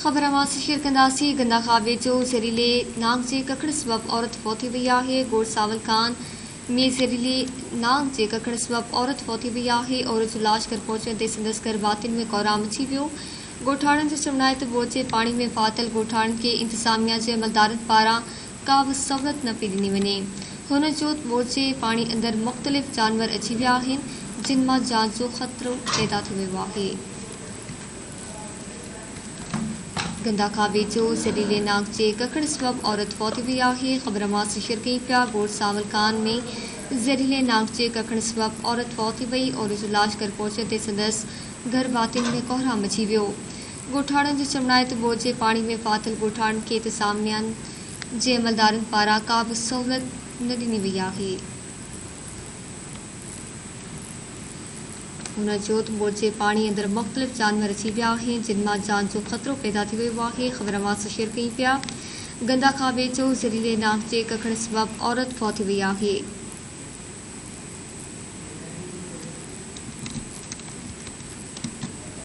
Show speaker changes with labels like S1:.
S1: ख़बर मां शेयर कंदासीं। गंदा खाबे जो ज़हरीले नाग जे ककड़ सबब औरत फौत थी वई आहे। गोड़ सावल खान में ज़हरीले नाग जे ककड़ सबब औरत फौत थी वई आहे। औरत जो इलाज कर पहुचण ते संदसि घर भातियुनि में कोहराम अची वियो। ॻोठाणनि जो चवणु आहे त बोचे पाणी में फाथल ॻोठाणनि खे इंतिज़ामिया जे अमलदारनि पारां का बि सहूलियत न पई ॾिनी वञे। हुन जो बोचे पाणी अंदरि मुख़्तलिफ़ जानवर अची विया आहिनि, जिन मां जान जो ख़तरो पैदा थी वियो आहे। गंदा खाबे जो ज़हरीले नाग जे ककड़ सबब औरत फौत थी वई आहे। ख़बर मां शेयर कई पिया। गोड़ सावल खान में ज़हरीले नाग जे ककड़ सबब औरत फौत थी वई। औरत जो इलाज कर पहुचण ते संदसि घर भातियुनि में कोहराम अची वियो। ॻोठाणनि जो चवणु आहे त बोचे पाणी में फाथल ॻोठाणनि खे इंतिज़ामिया जे अमलदारनि पारां का बि सहूलियत न ॾिनी वई आहे। हुन जो त बोचे पाणी अंदरि मुख़्तलिफ़ जानवर अची विया आहिनि, जिन मां जान जो ख़तरो पैदा थी वियो आहे। ख़बर मां शेयर कई पिया। गंदा खाबे जो ज़हरीले नाग जे ककड़ सबब औरत फौत थी वई आहे।